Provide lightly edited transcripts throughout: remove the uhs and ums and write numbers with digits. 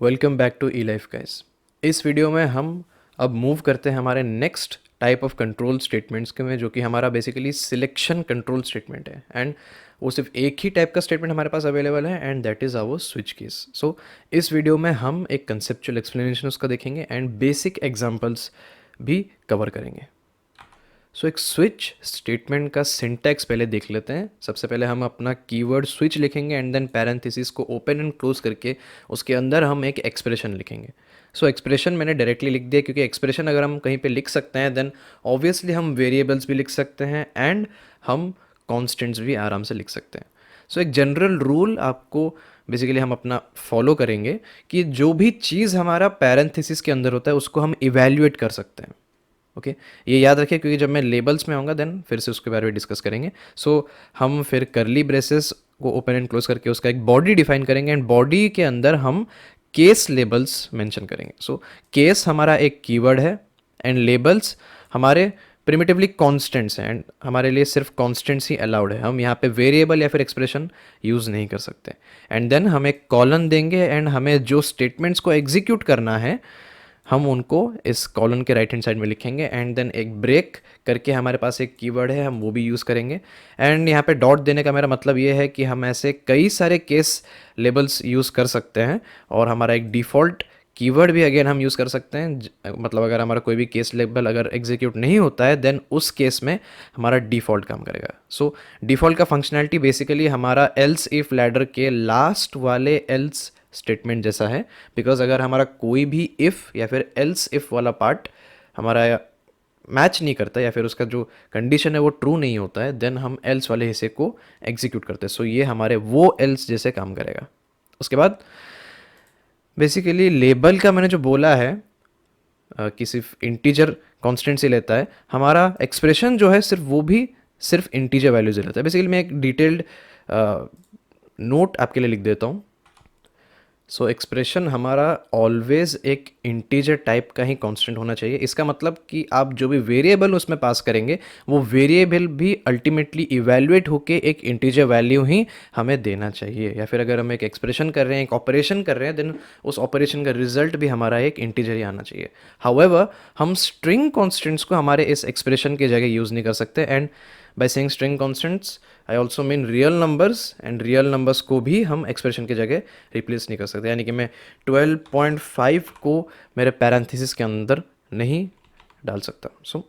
Welcome back to E life guys. इस video में हम अब मूव करते हैं हमारे next type of control statements के में, जो कि हमारा बेसिकली सिलेक्शन कंट्रोल स्टेटमेंट है। एंड वो सिर्फ एक ही टाइप का स्टेटमेंट हमारे पास अवेलेबल है, and that is our switch case. So इस वीडियो में हम एक कंसेप्चुअल एक्सप्लेनेशन उसका देखेंगे एंड बेसिक एग्जांपल्स भी कवर करेंगे। सो एक स्विच स्टेटमेंट का सिंटैक्स पहले देख लेते हैं। सबसे पहले हम अपना कीवर्ड स्विच लिखेंगे एंड देन पैरेंथेसिस को ओपन एंड क्लोज करके उसके अंदर हम एक एक्सप्रेशन लिखेंगे। सो एक्सप्रेशन मैंने डायरेक्टली लिख दिया, क्योंकि एक्सप्रेशन अगर हम कहीं पे लिख सकते हैं देन ऑब्वियसली हम वेरिएबल्स भी लिख सकते हैं एंड हम कॉन्स्टेंट्स भी आराम से लिख सकते हैं। सो एक जनरल रूल आपको बेसिकली हम अपना फॉलो करेंगे कि जो भी चीज़ हमारा पैरेंथेसिस के अंदर होता है उसको हम इवेल्युएट कर सकते हैं। ओके ये याद रखिए, क्योंकि जब मैं लेबल्स में आऊँगा देन फिर से उसके बारे में डिस्कस करेंगे। सो हम फिर करली ब्रेसेस को ओपन एंड क्लोज करके उसका एक बॉडी डिफाइन करेंगे एंड बॉडी के अंदर हम केस लेबल्स मेंशन करेंगे। सो केस हमारा एक कीवर्ड है एंड लेबल्स हमारे प्रिमिटिवली कॉन्स्टेंट्स हैं एंड हमारे लिए सिर्फ कॉन्स्टेंट्स ही अलाउड है। हम यहाँ पे वेरिएबल या फिर एक्सप्रेशन यूज़ नहीं कर सकते। एंड देन हम एक कॉलन देंगे एंड हमें जो स्टेटमेंट्स को एग्जीक्यूट करना है हम उनको इस कॉलन के राइट हैंड साइड में लिखेंगे एंड देन एक ब्रेक करके हमारे पास एक कीवर्ड है, हम वो भी यूज़ करेंगे। एंड यहाँ पे डॉट देने का मेरा मतलब ये है कि हम ऐसे कई सारे केस लेबल्स यूज़ कर सकते हैं और हमारा एक डिफ़ॉल्ट कीवर्ड भी अगेन हम यूज़ कर सकते हैं। मतलब अगर हमारा कोई भी केस लेबल अगर एग्जीक्यूट नहीं होता है देन उस केस में हमारा डिफ़ॉल्ट काम करेगा। सो डिफ़ॉल्ट का फंक्शनैलिटी बेसिकली हमारा एल्स इफ लैडर के लास्ट वाले एल्स स्टेटमेंट जैसा है। बिकॉज अगर हमारा कोई भी इफ़ या फिर एल्स इफ़ वाला पार्ट हमारा मैच नहीं करता या फिर उसका जो कंडीशन है वो ट्रू नहीं होता है देन हम एल्स वाले हिस्से को एग्जीक्यूट करते हैं। सो ये हमारे वो एल्स जैसे काम करेगा। उसके बाद बेसिकली लेबल का मैंने जो बोला है कि सिर्फ इंटीजर कांस्टेंट से लेता है, हमारा एक्सप्रेशन जो है सिर्फ वो भी सिर्फ इंटीजर वैल्यू से लेता है। बेसिकली मैं एक डिटेल्ड नोट आपके लिए लिख देता हूँ। सो एक्सप्रेशन हमारा ऑलवेज एक इंटीजर टाइप का ही कांस्टेंट होना चाहिए। इसका मतलब कि आप जो भी वेरिएबल उसमें पास करेंगे वो वेरिएबल भी अल्टीमेटली इवैल्यूएट होके एक इंटीजर वैल्यू ही हमें देना चाहिए। या फिर अगर हम एक एक्सप्रेशन कर रहे हैं, एक ऑपरेशन कर रहे हैं, देन उस ऑपरेशन का रिजल्ट भी हमारा एक इंटीजर ही आना चाहिए। हाउएवर हम स्ट्रिंग कॉन्स्टेंट्स को हमारे इस एक्सप्रेशन की जगह यूज़ नहीं कर सकते। And by saying string constants I also mean real numbers, and real numbers को भी हम एक्सप्रेशन की जगह रिप्लेस नहीं कर सकते। यानी कि मैं 12.5 को मेरे पैरेंथेसिस के अंदर नहीं डाल सकता। सो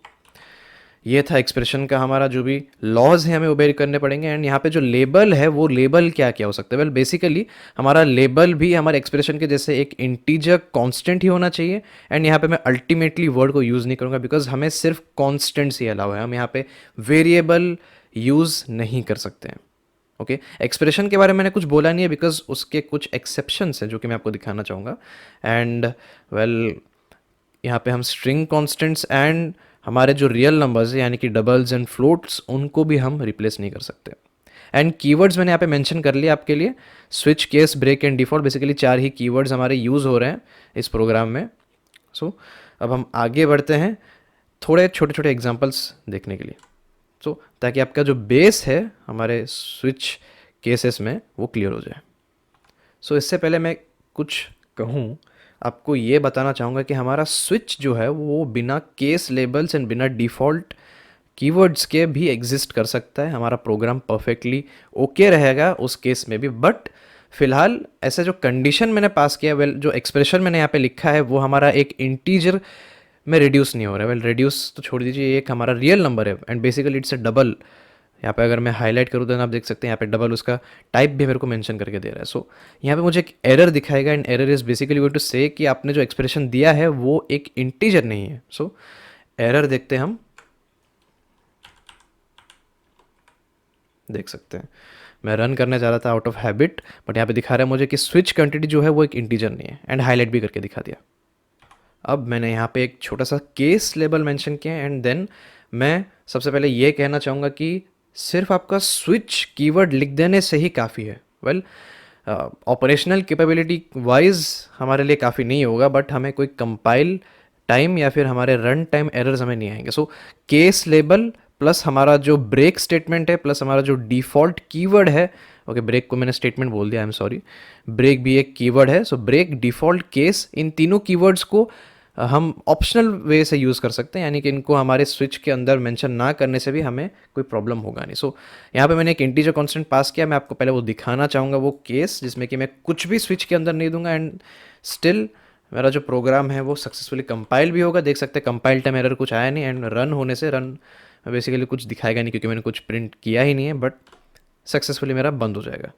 ये था एक्सप्रेशन का हमारा जो भी लॉज है हमें ओबे करने पड़ेंगे। एंड यहाँ पे जो लेबल है वो लेबल क्या क्या हो सकता है? वेल बेसिकली हमारा लेबल भी हमारे एक्सप्रेशन के जैसे एक इंटीजर कांस्टेंट ही होना चाहिए। एंड यहाँ पे मैं अल्टीमेटली वर्ड को यूज़ नहीं करूँगा बिकॉज हमें सिर्फ कॉन्स्टेंट्स ही अलाउ है। हम यहाँ पे वेरिएबल यूज़ नहीं कर सकते हैं। ओके एक्सप्रेशन के बारे में मैंने कुछ बोला नहीं है बिकॉज उसके कुछ एक्सेप्शंस हैं जो कि मैं आपको दिखाना चाहूँगा। एंड वेल यहाँ पे हम स्ट्रिंग कॉन्स्टेंट्स एंड हमारे जो रियल नंबर्स हैं यानी कि डबल्स एंड फ्लोट्स उनको भी हम रिप्लेस नहीं कर सकते। एंड कीवर्ड्स मैंने यहाँ पे मेंशन कर लिया आपके लिए, switch, case, break and default. Basically 4 ही कीवर्ड्स हमारे यूज़ हो रहे हैं इस प्रोग्राम में। सो अब हम आगे बढ़ते हैं थोड़े छोटे छोटे एग्जांपल्स देखने के लिए। सो ताकि आपका जो बेस है हमारे स्विच केसेस में वो क्लियर हो जाए। सो इससे पहले मैं कुछ कहूँ, आपको ये बताना चाहूँगा कि हमारा स्विच जो है वो बिना केस लेबल्स एंड बिना डिफ़ॉल्ट कीवर्ड्स के भी एग्जिस्ट कर सकता है। हमारा प्रोग्राम परफेक्टली ओके रहेगा उस केस में भी। बट फिलहाल ऐसा जो कंडीशन मैंने पास किया, वेल जो एक्सप्रेशन मैंने यहाँ पे लिखा है वो हमारा एक इंटीजर में रिड्यूस नहीं हो रहा है। वेल रिड्यूस तो छोड़ दीजिए, एक हमारा रियल नंबर है and basically it's a double. यहाँ पे अगर मैं हाईलाइट करूँ तो आप देख सकते हैं यहाँ पे डबल उसका टाइप भी मेरे को मेंशन करके दे रहा है। सो यहाँ पे मुझे एक एरर दिखाएगा and error is basically going to say कि आपने जो एक्सप्रेशन दिया है वो एक इंटीजर नहीं है। सो एरर देखते हैं, हम देख सकते हैं मैं रन करने जा रहा था आउट ऑफ हैबिट, बट यहाँ पे दिखा रहा है मुझे कि स्विच क्वांटिटी जो है वो एक इंटीजर नहीं है एंड हाईलाइट भी करके दिखा दिया। अब मैंने यहाँ पे एक छोटा सा केस लेबल मेंशन किया एंड देन मैं सबसे पहले ये कहना चाहूँगा कि सिर्फ आपका स्विच कीवर्ड लिख देने से ही काफ़ी है। वेल ऑपरेशनल कैपेबिलिटी वाइज हमारे लिए काफ़ी नहीं होगा, बट हमें कोई कंपाइल टाइम या फिर हमारे रन टाइम एरर्स हमें नहीं आएंगे। सो केस लेबल प्लस हमारा जो ब्रेक स्टेटमेंट है प्लस हमारा जो डिफ़ॉल्ट कीवर्ड है, ओके ब्रेक को मैंने स्टेटमेंट बोल दिया, आई एम सॉरी, ब्रेक भी एक कीवर्ड है, सो ब्रेक, डिफ़ॉल्ट, केस, इन तीनों कीवर्ड्स को हम ऑप्शनल वे से यूज़ कर सकते हैं, यानी कि इनको हमारे स्विच के अंदर मेंशन ना करने से भी हमें कोई प्रॉब्लम होगा नहीं। सो यहाँ पे मैंने एक इंटीजर कांस्टेंट पास किया, मैं आपको पहले वो दिखाना चाहूँगा, वो केस जिसमें कि मैं कुछ भी स्विच के अंदर नहीं दूंगा एंड स्टिल मेरा जो प्रोग्राम है वो सक्सेसफुली कंपाइल भी होगा। देख सकते हैं कंपाइल टाइम एरर कुछ आया नहीं एंड रन होने से रन बेसिकली कुछ दिखाएगा नहीं क्योंकि मैंने कुछ प्रिंट किया ही नहीं है, बट सक्सेसफुली मेरा बंद हो जाएगा।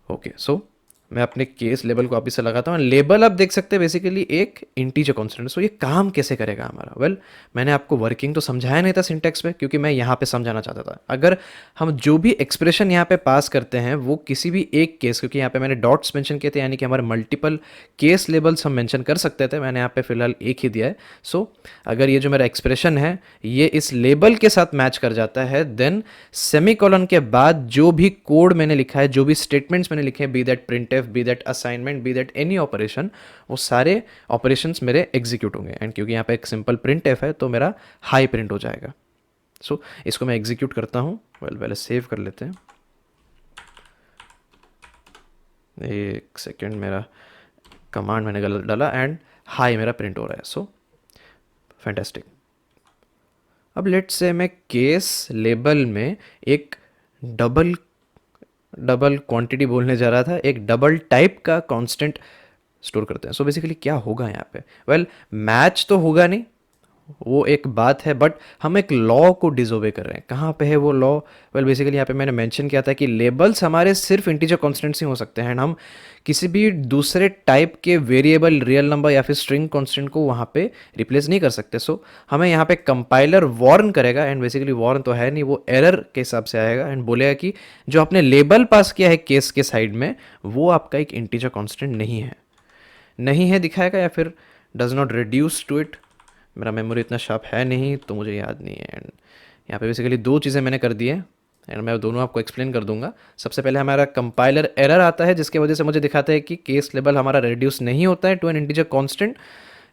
ओके, सो मैं अपने केस लेबल को वापस से लगाता हूँ। लेबल आप देख सकते हैं बेसिकली एक इंटीजर कांस्टेंट। सो ये काम कैसे करेगा हमारा? वेल, मैंने आपको वर्किंग तो समझाया नहीं था सिंटैक्स पे, क्योंकि मैं यहाँ पे समझाना चाहता था। अगर हम जो भी एक्सप्रेशन यहाँ पे पास करते हैं वो किसी भी एक केस, क्योंकि यहाँ पे मैंने डॉट्स मेंशन किए थे, यानी कि हमारे मल्टीपल केस लेबल्स हम मेंशन कर सकते थे, मैंने यहाँ पे फिलहाल एक ही दिया है। सो अगर ये जो मेरा एक्सप्रेशन है ये इस लेबल के साथ मैच कर जाता है, देन सेमीकोलन के बाद जो भी कोड मैंने लिखा है, जो भी स्टेटमेंट्स मैंने लिखे हैं, be that printf, be that assignment, be that any operation, वो सारे ऑपरेशंस मेरे एग्जीक्यूट होंगे। एंड क्योंकि यहाँ पे एक सिंपल प्रिंटफ है तो मेरा हाई प्रिंट हो जाएगा। सो इसको मैं एग्जीक्यूट करता हूँ। वेल, पहले सेव कर लेते हैं, एक सेकेंड, मेरा कमांड मैंने गलत डाला एंड हाई मेरा प्रिंट हो रहा है। सो फैंटास्टिक। अब लेट्स से मैं केस लेबल में एक डबल क्वांटिटी बोलने जा रहा था, एक डबल टाइप का कांस्टेंट स्टोर करते हैं। सो बेसिकली क्या होगा यहाँ पे? वेल, मैच तो होगा नहीं, वो एक बात है, बट हम एक लॉ को डिसोबे कर रहे हैं। कहाँ पे है वो लॉ? वेल, बेसिकली यहाँ पे मैंने मेंशन किया था कि लेबल्स हमारे सिर्फ इंटीजर कांस्टेंट्स ही हो सकते हैं, हम किसी भी दूसरे टाइप के वेरिएबल, रियल नंबर या फिर स्ट्रिंग कांस्टेंट को वहाँ पे रिप्लेस नहीं कर सकते। सो हमें यहाँ पे कंपाइलर वार्न करेगा, एंड बेसिकली वार्न तो है नहीं, वो एरर के हिसाब से आएगा एंड बोलेगा कि जो आपने लेबल पास किया है केस के साइड में, वो आपका एक इंटीजर कांस्टेंट नहीं है दिखाएगा, या फिर does not reduce to it. मेरा मेमोरी इतना शार्प है नहीं तो मुझे याद नहीं है। एंड यहाँ पे बेसिकली दो चीज़ें मैंने कर दी है एंड मैं दोनों आपको एक्सप्लेन कर दूंगा। सबसे पहले हमारा कंपाइलर एरर आता है जिसकी वजह से मुझे दिखाता है कि केस लेबल हमारा रिड्यूस नहीं होता है to an integer constant,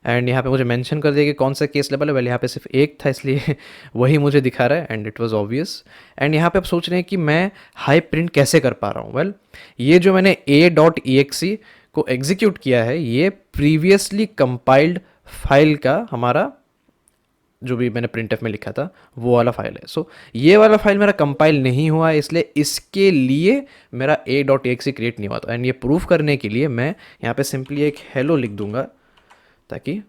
and यहाँ पे मुझे मेंशन कर दिया कि कौन सा केस लेबल है। वेल, यहाँ पे सिर्फ एक था इसलिए वही मुझे दिखा रहा है and it was obvious. And यहाँ पे आप सोच रहे हैं कि मैं हाई प्रिंट कैसे कर पा रहा हूँ? वेल, ये जो मैंने a.exe को एग्जीक्यूट किया है, ये प्रीवियसली कंपाइल्ड फाइल का हमारा जो भी मैंने प्रिंटफ में लिखा था वो वाला फाइल है। सो ये वाला फाइल मेरा कंपाइल नहीं हुआ है, इसलिए इसके लिए मेरा a.exe क्रिएट नहीं हुआ था। एंड ये प्रूफ करने के लिए मैं यहाँ पे सिंपली एक हेलो लिख दूंगा ताकि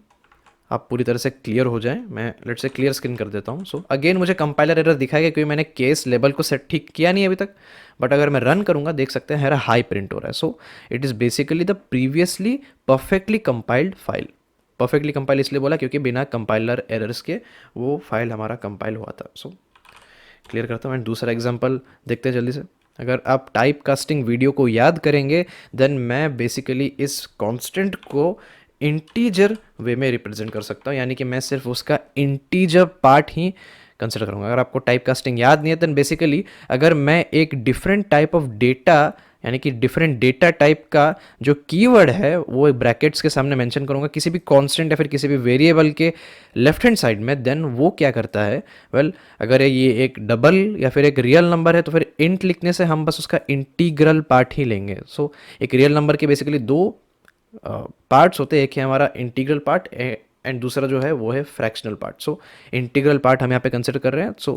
आप पूरी तरह से क्लियर हो जाए। मैं लेट से क्लियर स्क्रीन कर देता हूँ। सो अगेन मुझे कंपाइलर एरर दिखाएगा क्योंकि मैंने केस लेबल को सेट ठीक किया नहीं अभी तक, बट अगर मैं रन करूँगा देख सकते हैं मेरा हाई प्रिंट हो रहा है। So it is basically the previously perfectly compiled file. Perfectly compile इसलिए बोला क्योंकि बिना कंपाइलर एरर्स के वो फाइल हमारा कंपाइल हुआ था। सो क्लियर करता हूँ एंड दूसरा एग्जांपल देखते हैं जल्दी से। अगर आप टाइप कास्टिंग वीडियो को याद करेंगे देन मैं बेसिकली इस कांस्टेंट को इंटीजर वे में रिप्रेजेंट कर सकता हूँ, यानी कि मैं सिर्फ उसका इंटीजर पार्ट ही कंसिडर करूँगा। अगर आपको टाइप कास्टिंग याद नहीं है देन बेसिकली अगर मैं एक डिफरेंट टाइप ऑफ डेटा, यानी कि डिफरेंट डेटा टाइप का जो कीवर्ड है वो ब्रैकेट्स के सामने मेंशन करूंगा किसी भी कांस्टेंट या फिर किसी भी वेरिएबल के लेफ्ट हैंड साइड में, देन वो क्या करता है? वेल, अगर ये एक डबल या फिर एक रियल नंबर है तो फिर इंट लिखने से हम बस उसका इंटीग्रल पार्ट ही लेंगे। सो एक रियल नंबर के बेसिकली दो पार्ट्स होते हैं, एक है हमारा इंटीग्रल पार्ट एंड दूसरा जो है वो है fractional part. So integral part हम यहाँ पे कंसिडर कर रहे हैं। सो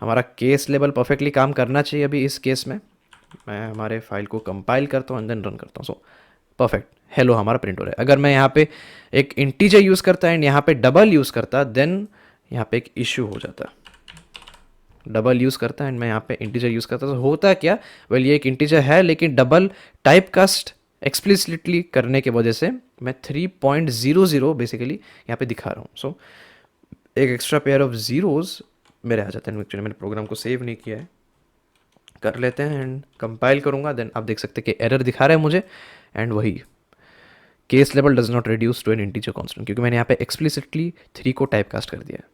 हमारा केस लेवल परफेक्टली काम करना चाहिए। अभी इस केस में मैं हमारे फाइल को कंपाइल करता हूँ एंड देन रन करता हूँ। सो परफेक्ट हेलो हमारा प्रिंट हो रहा है। अगर मैं यहाँ पे एक इंटीजर यूज़ करता एंड यहाँ पे डबल यूज़ करता देन यहाँ पे एक इश्यू हो जाता। डबल यूज़ करता एंड मैं यहाँ पे इंटीजर यूज़ करता तो होता क्या? वेल, ये एक इंटीजर है लेकिन डबल टाइप कास्ट एक्सप्लिसिटली करने के वजह से मैं 3.00 बेसिकली यहाँ पे दिखा रहा हूँ। सो एक एक्स्ट्रा पेयर ऑफ जीरोज मेरे आ जाते हैं। एक्चुअली मैंने प्रोग्राम को सेव नहीं किया है, कर लेते हैं एंड कंपाइल करूँगा देन आप देख सकते हैं कि एरर दिखा रहा है मुझे एंड वही case level does not reduce to an integer constant, क्योंकि मैंने यहाँ पे एक्सप्लिसिटली 3 को टाइप कास्ट कर दिया है।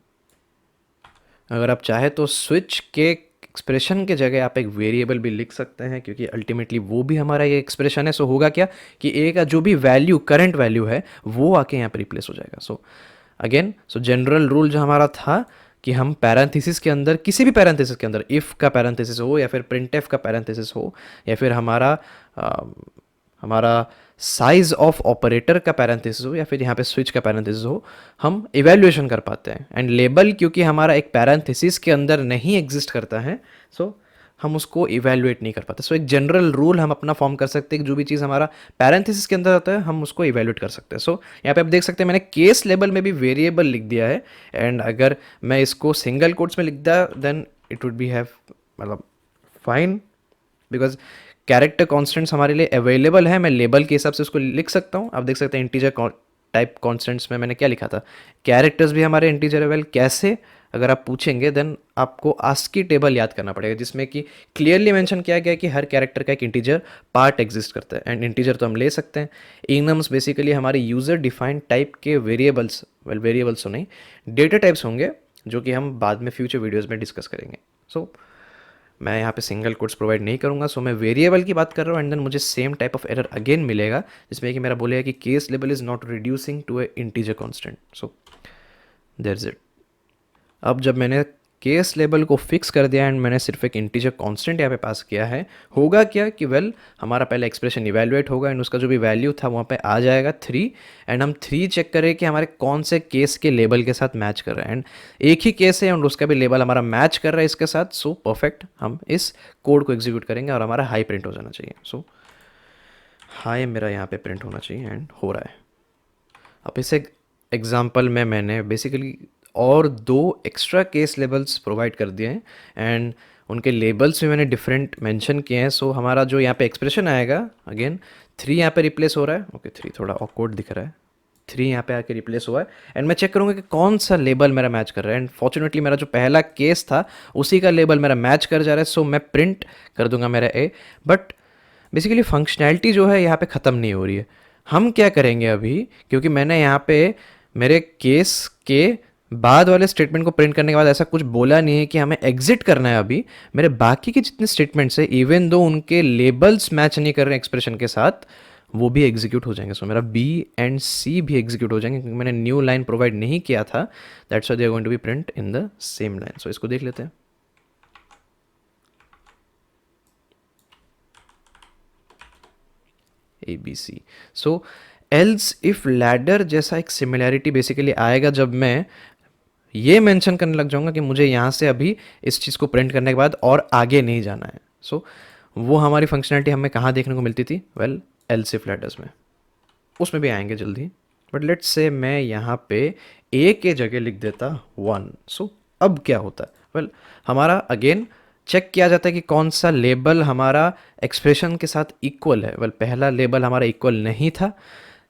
अगर आप चाहे तो स्विच के एक्सप्रेशन के जगह आप एक वेरिएबल भी लिख सकते हैं क्योंकि अल्टीमेटली वो भी हमारा ये एक्सप्रेशन है। सो होगा क्या कि ए का जो भी वैल्यू करंट वैल्यू है वो आके यहाँ पे रिप्लेस हो जाएगा। सो अगेन जनरल रूल जो हमारा था कि हम पैरेंथेसिस के अंदर, किसी भी पैरेंथेसिस के अंदर, इफ़ का पैरेंथेसिस हो या फिर प्रिंटफ का पैरेंथेसिस हो या फिर अ, हमारा साइज ऑफ ऑपरेटर का पैरेंथेसिस हो या फिर यहाँ पे स्विच का पैरेंथेसिस हो, हम इवैल्यूएशन कर पाते हैं। एंड लेबल क्योंकि हमारा एक पैरेंथेसिस के अंदर नहीं एग्जिस्ट करता है, सो हम उसको इवैल्यूएट नहीं कर पाते। सो एक जनरल रूल हम अपना फॉर्म कर सकते हैं कि जो भी चीज़ हमारा पैरेंथेसिस के अंदर आता है हम उसको इवैल्यूएट कर सकते हैं। सो यहाँ पे आप देख सकते हैं मैंने केस लेबल में भी वेरिएबल लिख दिया है, एंड अगर मैं इसको सिंगल कोट्स में लिख दिया then it would be have, मतलब फाइन, बिकॉज कैरेक्टर कॉन्स्टेंट्स हमारे लिए अवेलेबल है, मैं लेबल के हिसाब से उसको लिख सकता हूँ। आप देख सकते हैं इंटीजर टाइप कॉन्स्टेंट्स में मैंने क्या लिखा था, कैरेक्टर्स भी हमारे इंटीजर अवेल। कैसे, अगर आप पूछेंगे देन आपको आस्की टेबल याद करना पड़ेगा जिसमें कि क्लियरली मेंशन किया गया है कि हर कैरेक्टर का एक इंटीजर पार्ट एग्जिस्ट करता है। एंड इंटीजर तो हम ले सकते हैं। इनम्स बेसिकली हमारे यूज़र डिफाइंड टाइप के वेरिएबल्स, वेरिएबल्स तो नहीं, डेटा टाइप्स होंगे जो कि हम बाद में फ्यूचर वीडियोज़ में डिस्कस करेंगे। सो मैं यहाँ पे सिंगल कोट्स प्रोवाइड नहीं करूँगा। सो मैं वेरिएबल की बात कर रहा हूँ एंड देन मुझे same type of error again मिलेगा जिसमें कि मेरा बोलेगा कि case label is not reducing to a integer constant. So that's it. अब जब मैंने केस लेबल को फिक्स कर दिया एंड मैंने सिर्फ एक इंटीजर कांस्टेंट यहाँ पे पास किया है, होगा क्या कि हमारा पहला एक्सप्रेशन इवैल्यूएट होगा एंड उसका जो भी वैल्यू था वहाँ पे आ जाएगा 3, एंड हम 3 चेक करें कि हमारे कौन से केस के लेबल के साथ मैच कर रहा है। एंड एक ही केस है और उसका भी लेबल हमारा मैच कर रहा है इसके साथ। सो परफेक्ट, हम इस कोड को एग्जीक्यूट करेंगे और हमारा हाई प्रिंट हो जाना चाहिए। सो हाई मेरा यहाँ पे प्रिंट होना चाहिए एंड हो रहा है। अब इस एग्जाम्पल में मैंने बेसिकली और 2 एक्स्ट्रा केस लेबल्स प्रोवाइड कर दिए हैं एंड उनके लेबल्स भी मैंने डिफरेंट मेंशन किए हैं। सो हमारा जो यहाँ पे एक्सप्रेशन आएगा, अगेन 3 यहाँ पे रिप्लेस हो रहा है। ओके 3 थोड़ा ऑकवर्ड दिख रहा है, 3 यहाँ पे आके रिप्लेस हुआ है एंड मैं चेक करूँगा कि कौन सा लेबल मेरा मैच कर रहा है। एंड फॉर्चुनेटली मेरा जो पहला केस था उसी का लेबल मेरा मैच कर जा रहा है। सो मैं प्रिंट कर दूंगा मेरा ए। बट बेसिकली फंक्शनैलिटी जो है यहाँ पे ख़त्म नहीं हो रही है। हम क्या करेंगे अभी, क्योंकि मैंने यहाँ पे मेरे केस के बाद वाले स्टेटमेंट को प्रिंट करने के बाद ऐसा कुछ बोला नहीं है कि हमें एग्जिट करना है। अभी मेरे बाकी के जितने स्टेटमेंट्स है, इवन दो उनके लेबल्स मैच नहीं कर रहे हैं एक्सप्रेशन के साथ, वो भी एग्जीक्यूट हो जाएंगे। सो मेरा बी एंड सी भी एग्जीक्यूट हो जाएंगे क्योंकि मैंने न्यू लाइन प्रोवाइड नहीं किया था। That's why they are going to be print in the same line. So इसको देख लेते हैं। A B C. So else if ladder जैसा एक सिमिलैरिटी बेसिकली आएगा जब मैं ये मेंशन करने लग जाऊंगा कि मुझे यहाँ से अभी इस चीज़ को प्रिंट करने के बाद और आगे नहीं जाना है। सो वो हमारी फंक्शनैलिटी हमें कहाँ देखने को मिलती थी, वेल एल्स इफ लैडर्स में, उसमें भी आएंगे जल्दी। बट लेट्स से मैं यहाँ पे ए के जगह लिख देता 1। सो अब क्या होता है, वेल हमारा अगेन चेक किया जाता है कि कौन सा लेबल हमारा एक्सप्रेशन के साथ इक्वल है। वेल पहला लेबल हमारा इक्वल नहीं था,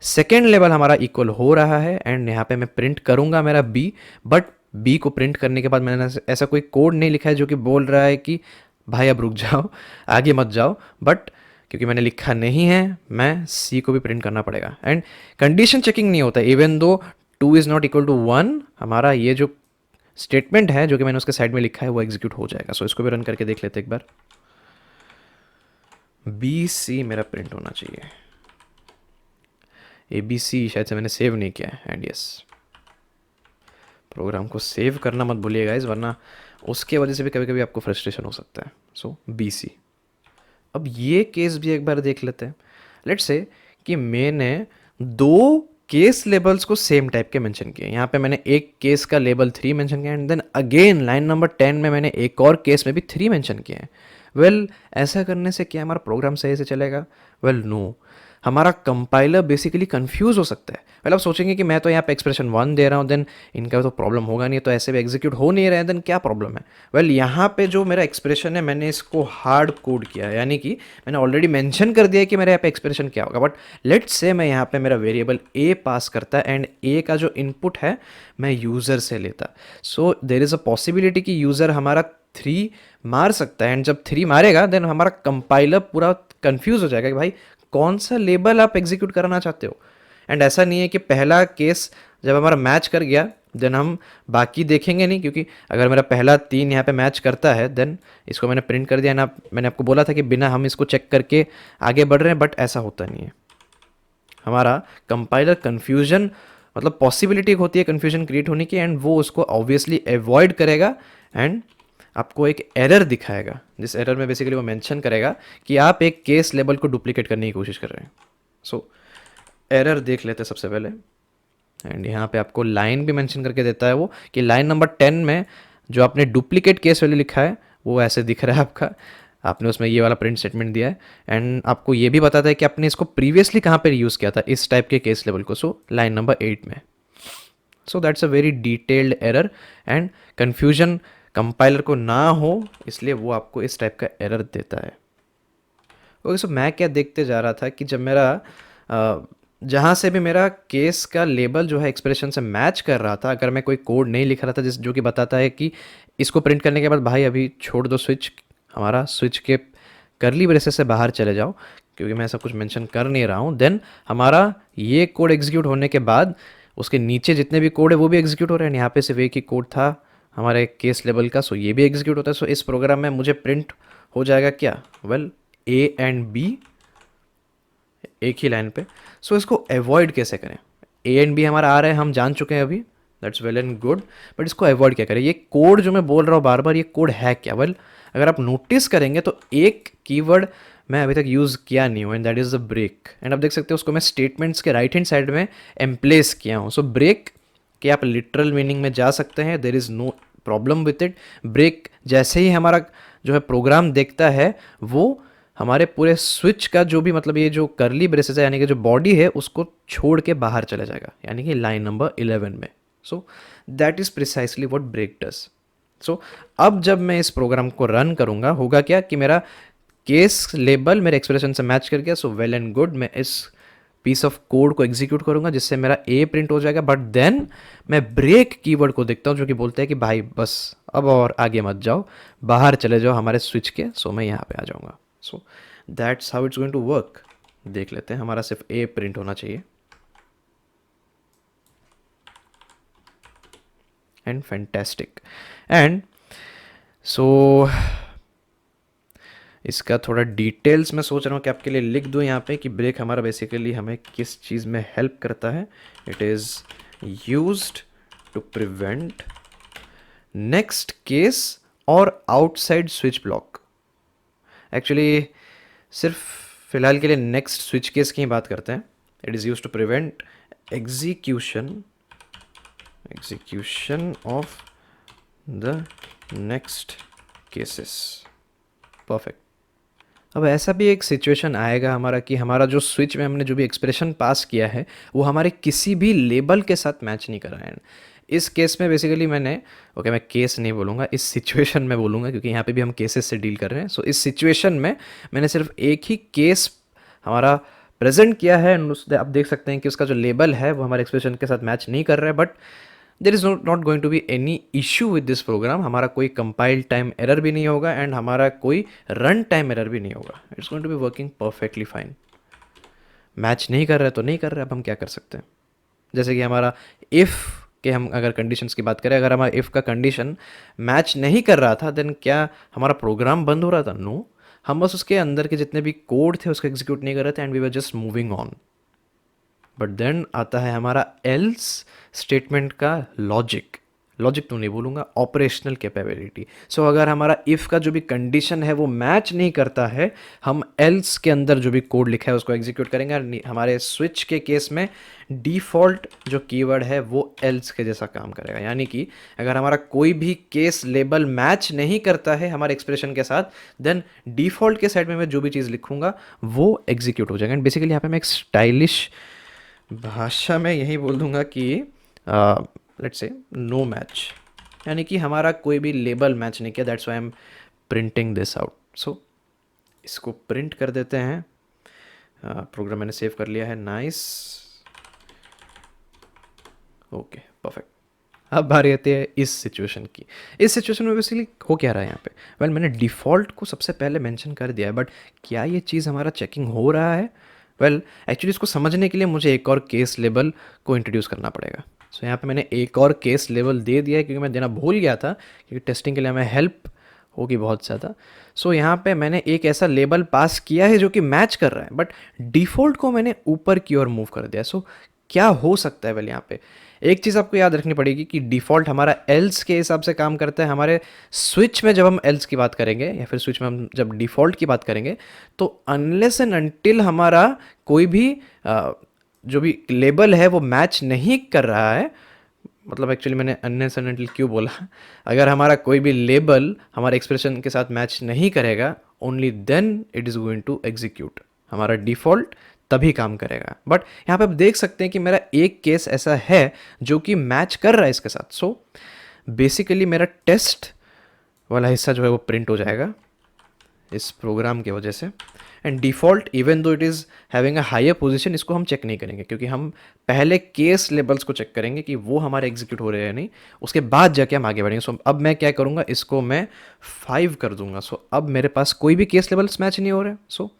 सेकेंड लेवल हमारा इक्वल हो रहा है एंड यहाँ पे मैं प्रिंट करूँगा मेरा बी। बट बी को प्रिंट करने के बाद मैंने ऐसा कोई कोड नहीं लिखा है जो कि बोल रहा है कि भाई अब रुक जाओ, आगे मत जाओ। बट क्योंकि मैंने लिखा नहीं है, मैं सी को भी प्रिंट करना पड़ेगा। एंड कंडीशन चेकिंग नहीं होता, even though 2 is not equal to 1, हमारा ये जो स्टेटमेंट है जो कि मैंने उसके साइड में लिखा है वो एग्जीक्यूट हो जाएगा। सो इसको भी रन करके देख लेते एक बार। बी सी मेरा प्रिंट होना चाहिए। ए बी सी शायद से मैंने सेव नहीं किया है, एंड यस, प्रोग्राम को सेव करना मत भूलिएगा इस, वरना उसके वजह से भी कभी कभी आपको फ्रस्ट्रेशन हो सकता है। सो बी सी। अब ये केस भी एक बार देख लेते हैं। लेट्स से कि मैंने 2 केस लेबल्स को सेम टाइप के मेंशन किए। यहाँ पे मैंने एक केस का लेबल 3 मेंशन किया and then again line number 10 में मैंने एक और केस में भी 3 मेंशन किए हैं। वेल ऐसा करने से क्या हमारा प्रोग्राम सही से चलेगा? वेल नो, हमारा कंपाइलर बेसिकली कंफ्यूज हो सकता है। पहले आप सोचेंगे कि मैं तो यहाँ पे एक्सप्रेशन 1 दे रहा हूँ, देन इनका तो प्रॉब्लम होगा नहीं, तो ऐसे भी एग्जीक्यूट हो नहीं रहे हैं, देन क्या प्रॉब्लम है? वेल यहाँ पे जो मेरा एक्सप्रेशन है मैंने इसको हार्ड कोड किया है, यानी कि मैंने ऑलरेडी मेंशन कर दिया है कि मेरे यहाँ पे एक्सप्रेशन क्या होगा। बट लेट्स से मैं यहाँ पे मेरा वेरिएबल ए पास करता एंड ए का जो इनपुट है मैं यूज़र से लेता। सो देर इज़ अ पॉसिबिलिटी कि यूज़र हमारा 3 मार सकता है एंड जब 3 मारेगा देन हमारा कंपाइलर पूरा कंफ्यूज हो जाएगा कि भाई कौन सा लेबल आप एग्जीक्यूट करना चाहते हो। एंड ऐसा नहीं है कि पहला केस जब हमारा मैच कर गया देन हम बाकी देखेंगे नहीं, क्योंकि अगर मेरा पहला 3 यहाँ पे मैच करता है देन इसको मैंने प्रिंट कर दिया ना। मैंने आपको बोला था कि बिना हम इसको चेक करके आगे बढ़ रहे हैं, बट ऐसा होता नहीं है। हमारा कंपाइलर कन्फ्यूजन मतलब पॉसिबिलिटी होती है कन्फ्यूजन क्रिएट होने की, एंड वो उसको ऑब्वियसली अवॉइड करेगा एंड आपको एक एरर दिखाएगा, जिस एरर में बेसिकली वो मेंशन करेगा कि आप एक केस लेबल को डुप्लीकेट करने की कोशिश कर रहे हैं। सो एरर देख लेते हैं सबसे पहले, एंड यहाँ पे आपको लाइन भी मेंशन करके देता है वो कि लाइन नंबर 10 में जो आपने डुप्लीकेट केस वैल्यू लिखा है वो ऐसे दिख रहा है आपका, आपने उसमें ये वाला प्रिंट स्टेटमेंट दिया है, एंड आपको ये भी बताता है कि आपने इसको प्रीवियसली कहाँ पे यूज़ किया था इस टाइप के केस लेवल को, सो लाइन नंबर 8 में। So that's a very detailed error, and confusion compiler को ना हो इसलिए वो आपको इस टाइप का एरर देता है। ओके, सो मैं क्या देखते जा रहा था कि जब मेरा जहाँ से भी मेरा केस का लेबल जो है एक्सप्रेशन से मैच कर रहा था, अगर मैं कोई कोड नहीं लिख रहा था जिस जो कि बताता है कि इसको प्रिंट करने के बाद भाई अभी छोड़ दो स्विच, हमारा स्विच के करली ब्रेसेस से बाहर चले जाओ, क्योंकि मैं ऐसा कुछ मेंशन कर नहीं रहा हूँ, देन हमारा ये कोड एग्जीक्यूट होने के बाद उसके नीचे जितने भी कोड है वो भी एग्जीक्यूट हो रहे हैं। यहाँ पे सिर्फ एक ही कोड था हमारे केस लेवल का, सो ये भी एग्जीक्यूट होता है। सो इस प्रोग्राम में मुझे प्रिंट हो जाएगा क्या, वेल ए एंड बी एक ही लाइन पे। सो इसको अवॉइड कैसे करें, ए एंड बी हमारा आ रहा है, हम जान चुके हैं अभी, that's well and good, but इसको अवॉइड क्या करें। ये कोड जो मैं बोल रहा हूँ बार बार, ये कोड है क्या, वेल अगर आप नोटिस करेंगे तो एक कीवर्ड मैं अभी तक यूज़ किया नहीं हूँ, and that is the break. And आप देख सकते हो उसको मैं स्टेटमेंट्स के राइट हैंड साइड में एम्प्लेस किया हूँ। सो ब्रेक के आप लिटरल मीनिंग में जा सकते हैं, there is no problem with it. Break जैसे ही हमारा जो है प्रोग्राम देखता है वो हमारे पूरे स्विच का जो भी मतलब ये जो करली ब्रेसेस है यानी कि जो बॉडी है उसको छोड़ के बाहर चला जाएगा, यानी कि लाइन नंबर 11 में। So that is precisely what break does. So अब जब मैं इस प्रोग्राम को रन करूँगा होगा क्या कि मेरा केस लेबल मेरे एक्सप्रेशन से मैच कर गया, सो वेल एंड गुड, मैं इस पीस ऑफ कोड को एग्जीक्यूट करूंगा जिससे मेरा ए प्रिंट हो जाएगा। बट देन मैं ब्रेक कीवर्ड को देखता हूँ जो कि बोलता है कि भाई बस अब और आगे मत जाओ, बाहर चले जाओ हमारे स्विच के, सो मैं यहाँ पे आ जाऊँगा। So that's how it's going to work. देख लेते हैं, हमारा सिर्फ ए प्रिंट होना चाहिए, एंड फैंटेस्टिक। एंड सो इसका थोड़ा डिटेल्स मैं सोच रहा हूँ कि आपके लिए लिख दूँ यहाँ पे कि ब्रेक हमारा बेसिकली हमें किस चीज़ में हेल्प करता है। It is used to prevent next case और आउटसाइड स्विच ब्लॉक। एक्चुअली सिर्फ फिलहाल के लिए नेक्स्ट स्विच केस की ही बात करते हैं। It is used to prevent execution of the next cases. Perfect. अब ऐसा भी एक सिचुएशन आएगा हमारा कि हमारा जो स्विच में हमने जो भी एक्सप्रेशन पास किया है वो हमारे किसी भी लेबल के साथ मैच नहीं कर रहा है। इस केस में बेसिकली मैंने मैं केस नहीं बोलूँगा, इस सिचुएशन में बोलूँगा क्योंकि यहाँ पे भी हम केसेस से डील कर रहे हैं। सो इस सिचुएशन में मैंने सिर्फ एक ही केस हमारा प्रेजेंट किया है, आप देख सकते हैं कि उसका जो लेबल है वो हमारे एक्सप्रेशन के साथ मैच नहीं कर रहा है, but there is not going to be any issue with this program. हमारा कोई कंपाइल टाइम एरर भी नहीं होगा एंड हमारा कोई रन टाइम एरर भी नहीं होगा। It's going to be working perfectly fine. Match नहीं कर रहा है तो नहीं कर रहा है, अब हम क्या कर सकते हैं। जैसे कि हमारा इफ़ के हम अगर कंडीशंस की बात करें, अगर हमारा इफ़ का कंडीशन मैच नहीं कर रहा था देन क्या हमारा प्रोग्राम बंद हो रहा था? नो, हम बस उसके अंदर के जितने भी कोड थे उसको एग्जीक्यूट नहीं कर रहे थे and we were just moving on. But then आता है हमारा एल्स स्टेटमेंट का लॉजिक तो नहीं बोलूँगा, ऑपरेशनल कैपेबिलिटी। सो अगर हमारा इफ़ का जो भी कंडीशन है वो मैच नहीं करता है, हम एल्स के अंदर जो भी कोड लिखा है उसको एग्जीक्यूट करेंगे। और हमारे स्विच के केस में डिफ़ॉल्ट जो कीवर्ड है वो एल्स के जैसा काम करेगा, यानी कि अगर हमारा कोई भी केस लेबल मैच नहीं करता है हमारे एक्सप्रेशन के साथ, देन डिफ़ॉल्ट के साइड में मैं जो भी चीज़ लिखूँगा वो एग्जीक्यूट हो जाएगा। एंड बेसिकली यहाँ पे मैं एक स्टाइलिश भाषा में यही बोल दूंगा कि लेट्स से नो मैच, यानी कि हमारा कोई भी लेबल मैच नहीं किया, that's why I am printing this out. So इसको प्रिंट कर देते हैं। प्रोग्राम मैंने सेव कर लिया है, नाइस, ओके परफेक्ट। अब बारी आती है इस सिचुएशन की। इस सिचुएशन में बेसिकली हो क्या रहा है यहाँ पे, वेल मैंने डिफ़ॉल्ट को सबसे पहले मेंशन कर दिया है, बट क्या ये चीज़ हमारा चेकिंग हो रहा है? वेल एक्चुअली इसको समझने के लिए मुझे एक और केस लेबल को इंट्रोड्यूस करना पड़ेगा। सो यहाँ पे मैंने एक और केस लेबल दे दिया है क्योंकि मैं देना भूल गया था, क्योंकि टेस्टिंग के लिए हमें हेल्प होगी बहुत ज़्यादा। सो यहाँ पे मैंने एक ऐसा लेबल पास किया है जो कि मैच कर रहा है, बट डिफ़ॉल्ट को मैंने ऊपर की ओर मूव कर दिया। सो क्या हो सकता है? वेल यहाँ पे एक चीज़ आपको याद रखनी पड़ेगी कि डिफ़ॉल्ट हमारा एल्स के हिसाब से काम करता है। हमारे स्विच में जब हम एल्स की बात करेंगे या फिर स्विच में हम जब डिफ़ॉल्ट की बात करेंगे, तो अनलेस एंड अनटिल हमारा कोई भी जो भी लेबल है वो मैच नहीं कर रहा है, मतलब एक्चुअली मैंने अनलेस एंड अनटिल क्यों बोला, अगर हमारा कोई भी लेबल हमारे एक्सप्रेशन के साथ मैच नहीं करेगा, only then it is going to execute. हमारा डिफ़ॉल्ट तभी काम करेगा। बट यहाँ पे आप देख सकते हैं कि मेरा एक केस ऐसा है जो कि मैच कर रहा है इसके साथ। सो बेसिकली मेरा टेस्ट वाला हिस्सा जो है वो प्रिंट हो जाएगा इस प्रोग्राम की वजह से। And default even though it is having a higher position, इसको हम चेक नहीं करेंगे क्योंकि हम पहले केस लेबल्स को चेक करेंगे कि वो हमारे एग्जीक्यूट हो रहे हैं नहीं, उसके बाद जाके हम आगे बढ़ेंगे। सो अब मैं क्या करूँगा, इसको मैं 5 कर दूंगा। सो अब मेरे पास कोई भी केस लेबल्स मैच नहीं हो रहे। सो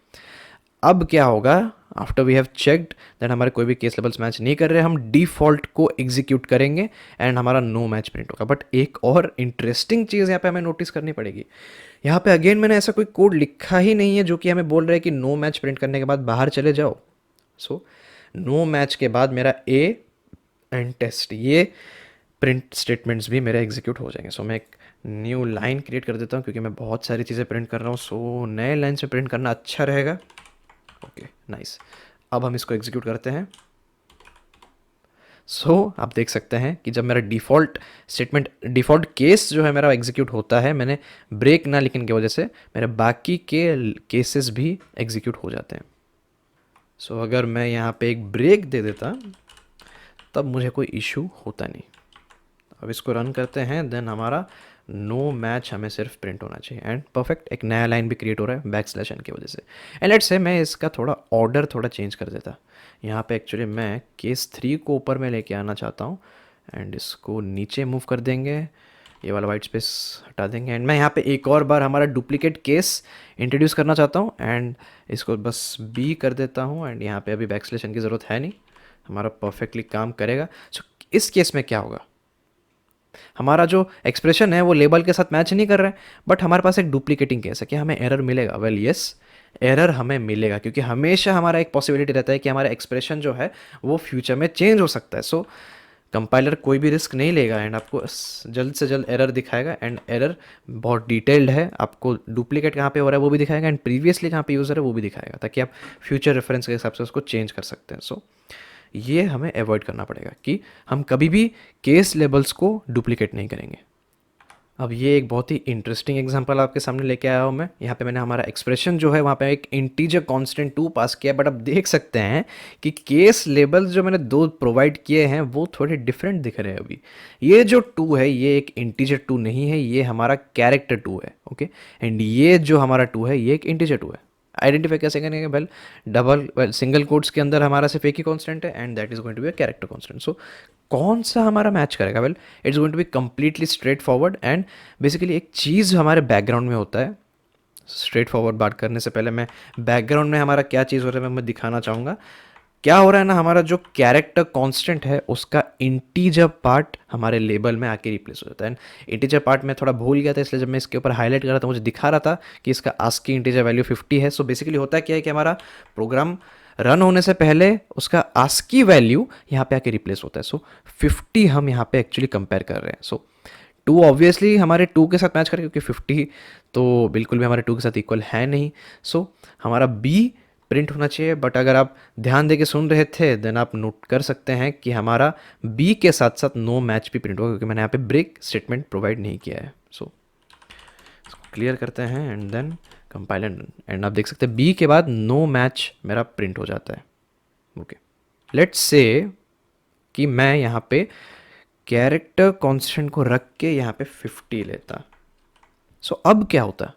अब क्या होगा, after we have checked that हमारे कोई भी केस लेबल्स मैच नहीं कर रहे, हम डिफ़ॉल्ट को एग्जीक्यूट करेंगे एंड हमारा नो मैच प्रिंट होगा। बट एक और इंटरेस्टिंग चीज़ यहाँ पे हमें नोटिस करनी पड़ेगी। यहाँ पे अगेन मैंने ऐसा कोई कोड लिखा ही नहीं है जो कि हमें बोल रहा है कि नो मैच प्रिंट करने के बाद बाहर चले जाओ। सो नो मैच के बाद मेरा ए एंड टेस्ट, ये प्रिंट स्टेटमेंट्स भी मेरे एग्जीक्यूट हो जाएंगे। सो मैं एक न्यू लाइन क्रिएट कर देता हूँ क्योंकि मैं बहुत सारी चीज़ें प्रिंट कर रहा हूँ। सो नए लाइन से प्रिंट करना अच्छा रहेगा। ओके नाइस, अब हम इसको एग्जीक्यूट करते हैं। सो आप देख सकते हैं कि जब मेरा डिफ़ॉल्ट स्टेटमेंट, डिफ़ॉल्ट केस जो है मेरा एग्जीक्यूट होता है, मैंने ब्रेक ना लिखने की वजह से मेरे बाकी के केसेस भी एग्जीक्यूट हो जाते हैं। सो अगर मैं यहाँ पे एक ब्रेक दे देता तब मुझे कोई इशू होता नहीं। अब इसको रन करते हैं, देन हमारा नो मैच हमें सिर्फ प्रिंट होना चाहिए एंड परफेक्ट एक नया लाइन भी क्रिएट हो रहा है बैकस्लैश की वजह से। एंड लेट्स से मैं इसका थोड़ा ऑर्डर थोड़ा चेंज कर देता। यहाँ पे एक्चुअली मैं केस 3 को ऊपर में लेके आना चाहता हूँ एंड इसको नीचे मूव कर देंगे, ये वाला वाइट स्पेस हटा देंगे। एंड मैं यहाँ पे एक और बार हमारा डुप्लीकेट केस इंट्रोड्यूस करना चाहता हूँ एंड इसको बस बी कर देता हूँ। एंड यहाँ पे अभी बैकस्लैश की ज़रूरत है नहीं, हमारा परफेक्टली काम करेगा। सो इस केस में क्या होगा, हमारा जो एक्सप्रेशन है वो लेबल के साथ मैच नहीं कर रहा है, बट हमारे पास एक डुप्लीकेटिंग केस है कि हमें एरर मिलेगा। वेल यस, एरर हमें मिलेगा क्योंकि हमेशा हमारा एक पॉसिबिलिटी रहता है कि हमारा एक्सप्रेशन जो है वो फ्यूचर में चेंज हो सकता है। सो कंपाइलर कोई भी रिस्क नहीं लेगा एंड आपको जल्द से जल्द एरर दिखाएगा। एंड एरर बहुत डिटेल्ड है, आपको डुप्लीकेट कहाँ पे हो रहा है वो भी दिखाएगा एंड प्रीवियसली कहाँ पे यूज़र है वो भी दिखाएगा, ताकि आप फ्यूचर रेफरेंस के हिसाब से उसको चेंज कर सकते हैं। सो ये हमें अवॉइड करना पड़ेगा कि हम कभी भी केस लेबल्स को डुप्लीकेट नहीं करेंगे। अब ये एक बहुत ही इंटरेस्टिंग एग्जांपल आपके सामने लेके आया हूँ मैं। यहाँ पे मैंने हमारा एक्सप्रेशन जो है वहाँ पे एक इंटीजर कांस्टेंट 2 पास किया, बट अब देख सकते हैं कि केस लेबल्स जो मैंने 2 प्रोवाइड किए हैं वो थोड़े डिफरेंट दिख रहे हैं। अभी ये जो 2 है ये एक इंटीजर 2 नहीं है, ये हमारा कैरेक्टर 2 है। ओके, एंड ये जो हमारा 2 है ये एक इंटीजर 2 है। आइडेंटिफाई कैसे करेंगे, वेल सिंगल कोट्स के अंदर हमारा सिर्फ एक ही कांस्टेंट है and that is going to be a character constant. So कौन सा हमारा मैच करेगा, well it's going to be completely straightforward. And basically एक चीज़ हमारे बैकग्राउंड में होता है, स्ट्रेट फॉरवर्ड बात करने से पहले मैं बैकग्राउंड में हमारा क्या चीज़ हो रहा है मैं दिखाना चाहूँगा। क्या हो रहा है ना, हमारा जो कैरेक्टर कांस्टेंट है उसका इंटीजर पार्ट हमारे लेबल में आके रिप्लेस हो जाता है। इंटीजर पार्ट में थोड़ा भूल गया था, इसलिए जब मैं इसके ऊपर हाईलाइट कर रहा था मुझे दिखा रहा था कि इसका आस्की इंटीजर वैल्यू 50 है। सो बेसिकली होता क्या है कि हमारा प्रोग्राम रन होने से पहले उसका आस्की वैल्यू यहाँ पे आके रिप्लेस होता है। सो 50 हम यहाँ पे एक्चुअली कंपेयर कर रहे हैं। सो 2 ऑब्वियसली हमारे 2 के साथ मैच करें क्योंकि 50 तो बिल्कुल भी हमारे 2 के साथ इक्वल है नहीं। सो हमारा बी प्रिंट होना चाहिए, बट अगर आप ध्यान दे के सुन रहे थे देन आप नोट कर सकते हैं कि हमारा बी के साथ साथ नो मैच भी प्रिंट होगा क्योंकि मैंने यहाँ पे ब्रेक स्टेटमेंट प्रोवाइड नहीं किया है। सो इसको क्लियर करते हैं एंड देन कंपाइल एंड आप देख सकते हैं बी के बाद नो मैच मेरा प्रिंट हो जाता है। ओके, लेट्स से कि मैं यहाँ पे कैरेक्टर कांस्टेंट को रख के यहाँ पे 50 लेता। सो अब क्या होता,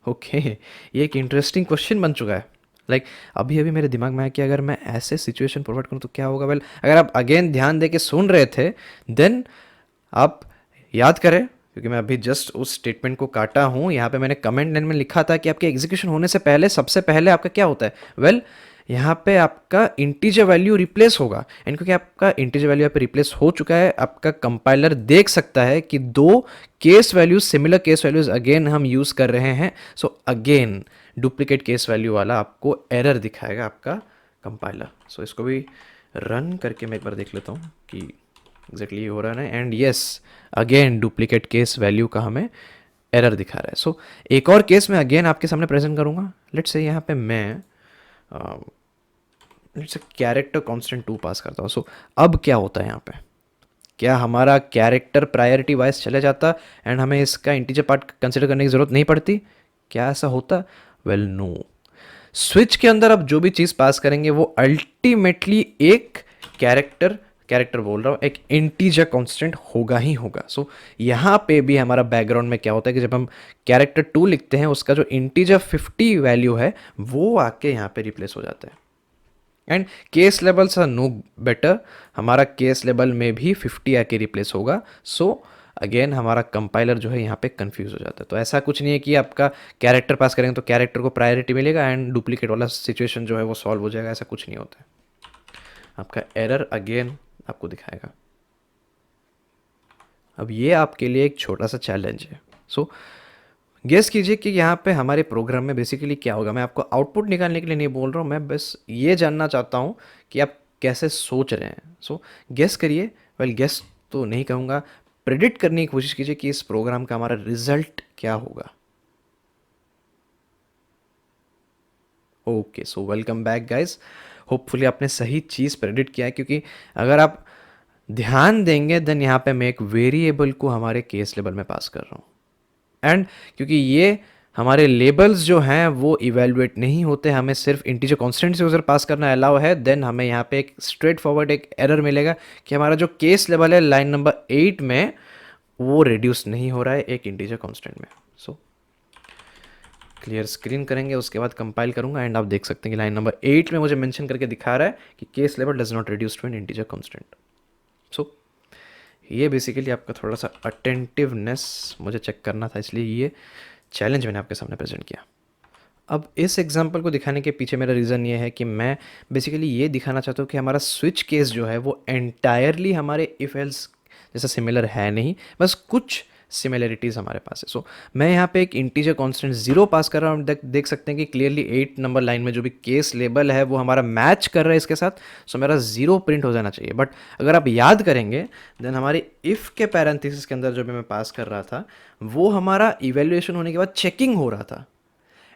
ओके ये एक इंटरेस्टिंग क्वेश्चन बन चुका है। लाइक अभी अभी मेरे दिमाग में आया कि अगर मैं ऐसे सिचुएशन प्रोवाइड करूँ तो क्या होगा। वेल अगर आप अगेन ध्यान दे के सुन रहे थे देन आप याद करें क्योंकि मैं अभी जस्ट उस स्टेटमेंट को काटा हूँ। यहाँ पे मैंने कमेंट लाइन में लिखा था कि आपके एग्जीक्यूशन होने से पहले सबसे पहले आपका क्या होता है। वेल यहाँ पे आपका इंटीजर वैल्यू रिप्लेस होगा एंड क्योंकि आपका इंटीजर वैल्यू यहाँ पे रिप्लेस हो चुका है, आपका कंपाइलर देख सकता है कि 2 case values, similar case values again हम यूज़ कर रहे हैं। So again duplicate case value वाला आपको एरर दिखाएगा आपका कंपाइलर। सो इसको भी रन करके मैं एक बार देख लेता हूँ कि एग्जैक्टली ये हो रहा है। And yes, again duplicate case value का हमें एरर दिखा रहा है। सो एक और केस मैं अगेन आपके सामने प्रेजेंट करूँगा। लेट्स से यहाँ पे मैं लेट्स से कैरेक्टर कांस्टेंट 2 पास करता हूँ। सो अब क्या होता है यहाँ पे, क्या हमारा कैरेक्टर प्रायोरिटी वाइज चले जाता एंड हमें इसका इंटीजर पार्ट कंसिडर करने की ज़रूरत नहीं पड़ती? क्या ऐसा होता? Well no. स्विच के अंदर आप जो भी चीज़ पास करेंगे वो अल्टीमेटली एक कैरेक्टर कैरेक्टर बोल रहा हूँ, एक इंटीजर कांस्टेंट होगा ही होगा। सो यहाँ पे भी हमारा बैकग्राउंड में क्या होता है कि जब हम कैरेक्टर 2 लिखते हैं उसका जो इंटीजर 50 वैल्यू है वो आके यहाँ पे रिप्लेस हो जाता है। And case levels are no better, हमारा केस लेवल में भी 50 आके रिप्लेस होगा। सो अगेन हमारा कंपाइलर जो है यहाँ पे कंफ्यूज हो जाता है। तो ऐसा कुछ नहीं है कि आपका कैरेक्टर पास करेंगे तो कैरेक्टर को प्रायोरिटी मिलेगा एंड डुप्लीकेट वाला सिचुएशन जो है वो सॉल्व हो जाएगा, ऐसा कुछ नहीं होता है। आपका एरर अगेन आपको दिखाएगा। अब ये आपके लिए एक छोटा सा चैलेंज है। सो गेस कीजिए कि यहाँ पे हमारे प्रोग्राम में बेसिकली क्या होगा। मैं आपको आउटपुट निकालने के लिए नहीं बोल रहा हूँ, मैं बस ये जानना चाहता हूँ कि आप कैसे सोच रहे हैं। सो गेस करिए, वेल गेस तो नहीं कहूँगा, प्रेडिक्ट करने की कोशिश कीजिए कि इस प्रोग्राम का हमारा रिजल्ट क्या होगा। Okay, so welcome back guys. Hopefully आपने सही चीज़ प्रेडिक्ट किया है, क्योंकि अगर आप ध्यान देंगे देन यहाँ पे मैं एक वेरिएबल को हमारे केस लेवल में पास कर रहा हूँ। एंड क्योंकि ये हमारे लेबल्स जो हैं वो इवेलुएट नहीं होते, हमें सिर्फ इंटीजर कांस्टेंट से उधर पास करना अलाउ है, देन हमें यहाँ पे एक स्ट्रेट फॉरवर्ड एक एरर मिलेगा कि हमारा जो केस लेवल है लाइन नंबर 8 में वो रिड्यूस नहीं हो रहा है एक इंटीजर कांस्टेंट में। सो क्लियर स्क्रीन करेंगे, उसके बाद कंपाइल करूंगा एंड आप देख सकते हैं कि लाइन नंबर 8 में मुझे मेंशन करके दिखा रहा है कि case level does not reduce to an integer constant. So ये बेसिकली आपका थोड़ा सा अटेंटिवनेस मुझे चेक करना था, इसलिए ये चैलेंज मैंने आपके सामने प्रेजेंट किया। अब इस एग्जांपल को दिखाने के पीछे मेरा रीज़न ये है कि मैं बेसिकली ये दिखाना चाहता हूँ कि हमारा स्विच केस जो है वो एंटायरली हमारे इफ एल्स जैसा सिमिलर है नहीं, बस कुछ सिमिलरिटीज़ हमारे पास है। सो मैं यहाँ पे एक इंटीजर कांस्टेंट 0 पास कर रहा हूँ। देख सकते हैं कि क्लियरली 8 नंबर लाइन में जो भी केस लेबल है वो हमारा मैच कर रहा है इसके साथ। सो मेरा 0 प्रिंट हो जाना चाहिए। बट अगर आप याद करेंगे देन हमारे इफ़ के पैरेंथेसिस के अंदर जो भी मैं पास कर रहा था वो हमारा इवेल्युएशन होने के बाद चेकिंग हो रहा था।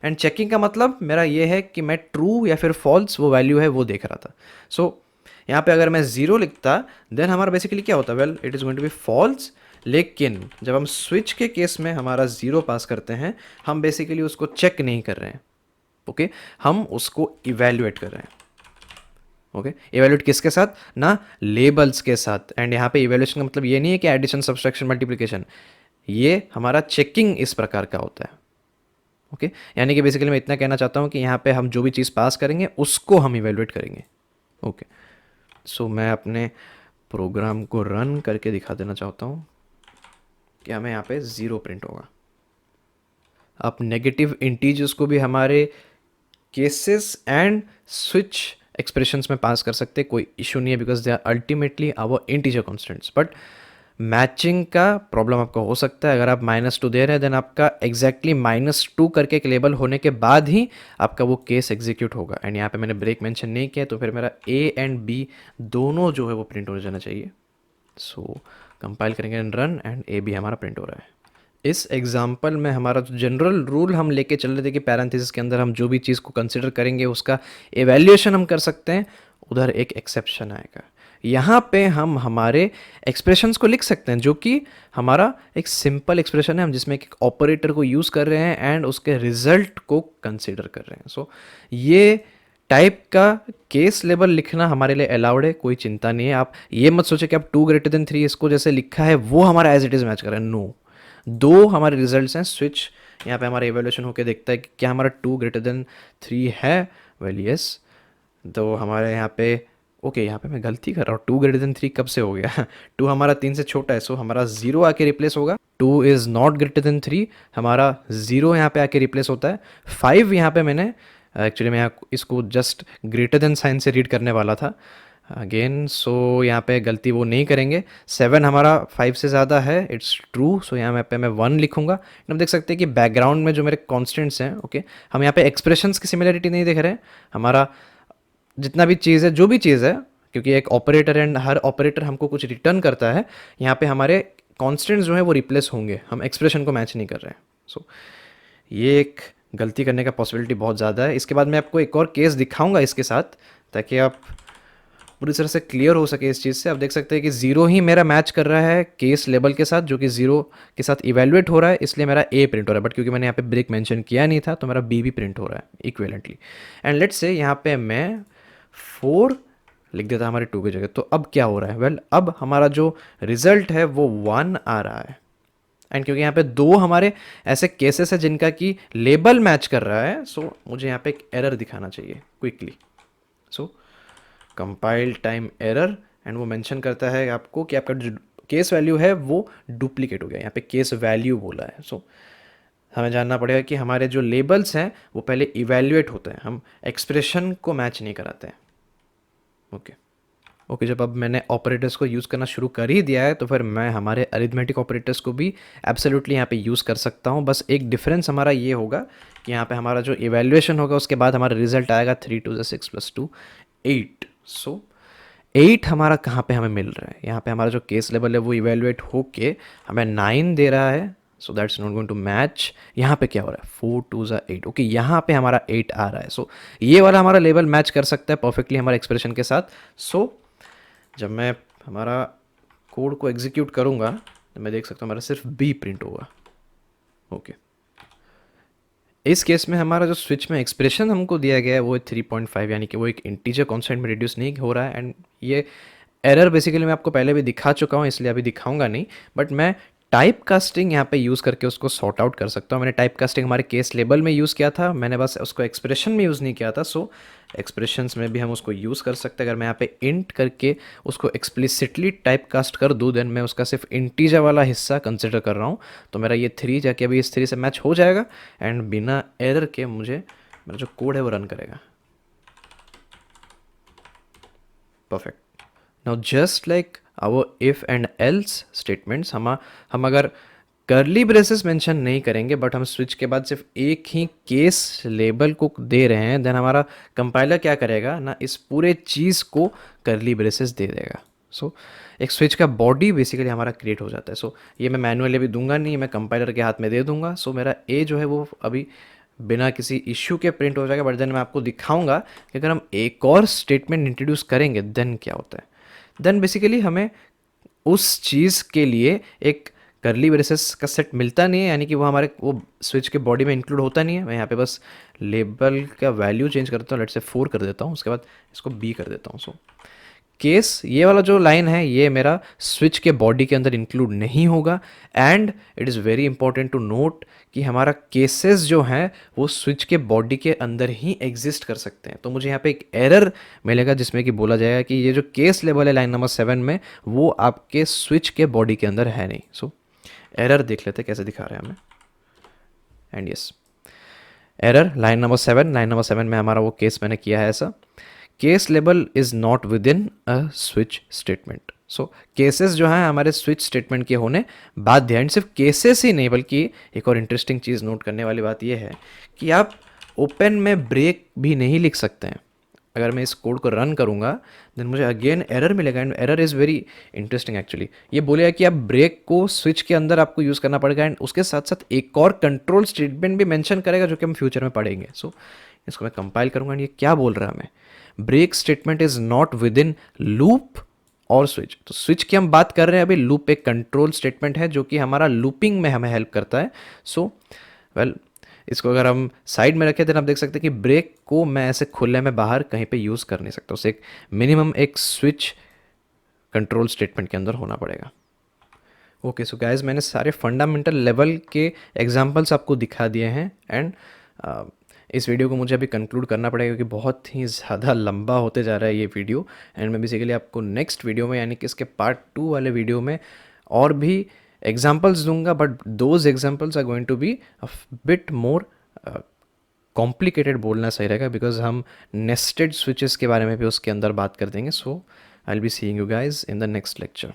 एंड चेकिंग का मतलब मेरा ये है कि मैं ट्रू या फिर फॉल्स वो वैल्यू है वो देख रहा था। सो यहाँ पे अगर मैं 0 लिखता देन हमारा बेसिकली क्या होता, well it is going to be false. लेकिन जब हम स्विच के केस में हमारा 0 पास करते हैं हम बेसिकली उसको चेक नहीं कर रहे हैं, ओके हम उसको इवेल्युएट कर रहे हैं। ओके इवेल्युएट किसके साथ ना, लेबल्स के साथ। एंड यहाँ पे इवेल्युएशन का मतलब ये नहीं है कि एडिशन सब्सट्रैक्शन मल्टीप्लिकेशन, ये हमारा चेकिंग इस प्रकार का होता है। ओके यानी कि बेसिकली मैं इतना कहना चाहता हूँ कि यहाँ पे हम जो भी चीज़ पास करेंगे उसको हम इवेल्युएट करेंगे। ओके सो मैं अपने प्रोग्राम को रन करके दिखा देना चाहता हूँ कि हमें यहाँ पे 0 प्रिंट होगा। आप नेगेटिव इंटीजर्स को भी हमारे केसेस एंड स्विच एक्सप्रेशंस में पास कर सकते, कोई इशू नहीं है, because they are ultimately our integer constants. But matching का प्रॉब्लम आपका हो सकता है। अगर आप -2 दे रहे हैं देन आपका एग्जैक्टली -2 करके एक लेबल होने के बाद ही आपका वो केस एग्जीक्यूट होगा। एंड यहाँ पे मैंने ब्रेक मेंशन नहीं किया तो फिर मेरा A एंड B दोनों जो है वो प्रिंट हो जाना चाहिए। सो कंपाइल करेंगे एंड रन एंड A भी हमारा प्रिंट हो रहा है। इस एग्जाम्पल में हमारा जो जनरल रूल हम लेके चल रहे थे कि पैरेंथेसिस के अंदर हम जो भी चीज़ को कंसिडर करेंगे उसका एवेल्युएशन हम कर सकते हैं, उधर एक एक्सेप्शन आएगा। यहाँ पे हम हमारे एक्सप्रेशंस को लिख सकते हैं जो कि हमारा एक सिंपल एक्सप्रेशन है, हम जिसमें एक ऑपरेटर को यूज़ कर रहे हैं एंड उसके रिजल्ट को कंसिडर कर रहे हैं। सो ये टाइप का केस लेबल लिखना हमारे लिए अलाउड है, कोई चिंता नहीं है। आप ये मत सोचे कि आप 2 > 3 इसको जैसे लिखा है वो हमारा एज इट इज़ मैच कर रहा है, नो। दो हमारे रिजल्ट्स हैं, स्विच यहाँ पे हमारा एवेल्यूशन होकर देखता है कि क्या हमारा 2 > 3 है, वेल यस। तो हमारे यहाँ पे यहाँ पे मैं गलती कर रहा हूँ, 2 > 3 कब से हो गया 2 हमारा 3 से छोटा है, सो हमारा 0 आके रिप्लेस होगा। 2 इज़ नॉट > 3, हमारा 0 यहाँ पे आके रिप्लेस होता है। 5 यहाँ पे मैंने एक्चुअली मैं यहाँ इसको जस्ट > साइन से रीड करने वाला था अगेन, सो यहाँ पे गलती वो नहीं करेंगे। 7 हमारा 5 से ज़्यादा है, इट्स ट्रू, सो यहाँ पे मैं 1 लिखूँगा। हम देख सकते हैं कि बैकग्राउंड में जो मेरे कॉन्स्टेंट्स हैं, ओके हम यहाँ पे एक्सप्रेशंस की सिमिलरिटी नहीं देख रहे हैं। हमारा जितना भी चीज़ है, जो भी चीज़ है, क्योंकि एक ऑपरेटर एंड हर ऑपरेटर हमको कुछ रिटर्न करता है, यहाँ पे हमारे कॉन्स्टेंट्स जो है वो रिप्लेस होंगे, हम एक्सप्रेशन को मैच नहीं कर रहे हैं। सो ये एक गलती करने का पॉसिबिलिटी बहुत ज़्यादा है। इसके बाद मैं आपको एक और केस दिखाऊंगा इसके साथ, ताकि आप पूरी तरह से क्लियर हो सके इस चीज़ से। आप देख सकते हैं कि ज़ीरो ही मेरा मैच कर रहा है केस लेबल के साथ, जो कि ज़ीरो के साथ इवेलुएट हो रहा है, इसलिए मेरा ए प्रिंट हो रहा है। बट क्योंकि मैंने यहाँ पे ब्रेक मेंशन किया नहीं था तो मेरा बी भी प्रिंट हो रहा है इक्विवेलेंटली। एंड लेट्स से यहाँ पे मैं 4 लिख देता हमारे 2 की जगह। तो अब क्या हो रहा है? वेल, अब हमारा जो रिजल्ट है वो 1 आ रहा है। एंड क्योंकि यहाँ पे 2 हमारे ऐसे केसेस है जिनका कि लेबल मैच कर रहा है, सो मुझे यहाँ पे एक एरर दिखाना चाहिए quickly. So compile time error, and वो मेंशन करता है आपको कि आपका जो केस वैल्यू है वो डुप्लीकेट हो गया। यहाँ पे केस वैल्यू बोला है। सो हमें जानना पड़ेगा कि हमारे जो लेबल्स हैं वो पहले इवेल्युएट होते हैं, हम एक्सप्रेशन को मैच नहीं कराते हैं। ओके, जब अब मैंने ऑपरेटर्स को यूज़ करना शुरू कर ही दिया है तो फिर मैं हमारे अरिथमेटिक ऑपरेटर्स को भी एब्सोल्युटली यहाँ पे यूज़ कर सकता हूँ। बस एक डिफरेंस हमारा ये होगा कि यहाँ पे हमारा जो इवैल्यूएशन होगा उसके बाद हमारा रिजल्ट आएगा 3 2 6 + 2 8। सो 8 हमारा कहाँ पे हमें मिल रहा है? यहाँ पे हमारा जो केस लेवल है वो इवैल्यूएट होके हमें 9 दे रहा है। So that's not going to match. यहाँ पे क्या हो रहा है? 4 2 8। ओके, यहाँ पे हमारा 8 आ रहा है। सो ये वाला हमारा लेवल मैच कर सकता है परफेक्टली हमारे एक्सप्रेशन के साथ। सो जब मैं हमारा कोड को एग्जीक्यूट करूँगा तो मैं देख सकता हूँ हमारा सिर्फ बी प्रिंट होगा। ओके, इस केस में हमारा जो स्विच में एक्सप्रेशन हमको दिया गया है वो 3.5, यानी कि वो एक इंटीजर कॉन्स्टेंट में रिड्यूस नहीं हो रहा है। एंड ये एरर बेसिकली मैं आपको पहले भी दिखा चुका हूँ, इसलिए अभी दिखाऊंगा नहीं। बट मैं टाइप कास्टिंग यहाँ पे यूज़ करके उसको सॉर्ट आउट कर सकता हूँ। मैंने टाइप कास्टिंग हमारे केस लेबल में यूज़ किया था, मैंने बस उसको एक्सप्रेशन में यूज़ नहीं किया था। सो एक्सप्रेशंस में भी हम उसको यूज़ कर सकते हैं। अगर मैं यहाँ पे इंट करके उसको एक्सप्लिसिटली टाइप कास्ट कर दूँ, देन मैं उसका सिर्फ इंटीजर वाला हिस्सा कंसिडर कर रहा हूँ, तो मेरा ये 3 जाके अभी इस 3 से मैच हो जाएगा एंड बिना एरर के मुझे मेरा जो कोड है वो रन करेगा। Perfect. Now just like hour if and else statements, हम अगर कर्ली ब्रेसेस मेंशन नहीं करेंगे बट हम स्विच के बाद सिर्फ एक ही केस लेबल को दे रहे हैं, देन हमारा कंपाइलर क्या करेगा ना, इस पूरे चीज़ को कर्ली ब्रेसेस दे देगा। सो एक स्विच का बॉडी बेसिकली हमारा क्रिएट हो जाता है। सो ये मैं मैनुअली अभी दूंगा नहीं, मैं कंपाइलर के हाथ में दे दूंगा। सो मेरा ए जो है वो अभी बिना किसी इश्यू के प्रिंट हो जाएगा। बट देन मैं आपको दिखाऊंगा कि अगर हम एक और स्टेटमेंट इंट्रोड्यूस करेंगे देन क्या होता है। देन बेसिकली हमें उस चीज़ के लिए एक कर्ली ब्रेसेस का सेट मिलता नहीं है, यानी कि वो हमारे वो स्विच के बॉडी में इंक्लूड होता नहीं है। मैं यहाँ पे बस लेबल का वैल्यू चेंज करता हूँ, लेट से 4 कर देता हूँ, उसके बाद इसको बी कर देता हूँ। सो केस ये वाला जो लाइन है ये मेरा स्विच के बॉडी के अंदर इंक्लूड नहीं होगा। And it is very important to note कि हमारा केसेस जो हैं वो स्विच के बॉडी के अंदर ही एग्जिस्ट कर सकते हैं। तो मुझे यहाँ पे एक एरर मिलेगा जिसमें कि बोला जाएगा कि ये जो केस लेवल है लाइन नंबर 7 में वो आपके स्विच के बॉडी के अंदर है नहीं। सो एरर देख लेते हैं कैसे दिखा रहे हैं हमें। And yes, error line number 7 में हमारा वो केस मैंने किया है ऐसा, case label is not with in a switch statement. So cases जो हैं हमारे स्विच स्टेटमेंट के होने बाध्य हैं। सिर्फ केसेस ही नहीं बल्कि एक और इंटरेस्टिंग चीज़ नोट करने वाली बात यह है कि आप ओपन में ब्रेक भी नहीं लिख सकते हैं। अगर मैं इस कोड को रन करूंगा देन मुझे अगेन एरर मिलेगा। And error is very interesting actually. ये बोलेगा कि आप ब्रेक को स्विच के अंदर आपको यूज़ करना पड़ेगा एंड उसके साथ साथ एक और कंट्रोल स्टेटमेंट भी मेंशन करेगा जो कि हम फ्यूचर में पढ़ेंगे। सो इसको मैं कंपाइल करूंगा एंड ये क्या बोल रहा है हमें, break statement is not within loop और स्विच। तो स्विच की हम बात कर रहे हैं अभी, लूप एक कंट्रोल स्टेटमेंट है जो कि हमारा लूपिंग में हमें हेल्प करता है। सो वेल इसको अगर हम साइड में रखें तो आप देख सकते हैं कि ब्रेक को मैं ऐसे खुले में बाहर कहीं पे यूज़ कर नहीं सकता, उसे एक मिनिमम एक स्विच कंट्रोल स्टेटमेंट के अंदर होना पड़ेगा। ओके, सो गाइस मैंने सारे फंडामेंटल लेवल के एग्जांपल्स आपको दिखा दिए हैं। एंड इस वीडियो को मुझे अभी कंक्लूड करना पड़ेगा क्योंकि बहुत ही ज़्यादा लंबा होते जा रहा है ये वीडियो। एंड मैं बेसिकली आपको नेक्स्ट वीडियो में यानी कि इसके पार्ट 2 वाले वीडियो में और भी एग्जाम्पल्स दूंगा, but those examples are going to be a bit more complicated बोलना सही रहेगा बिकॉज हम नेस्टेड स्विचेस के बारे में भी उसके अंदर बात कर देंगे। So I will be seeing you guys in the next lecture.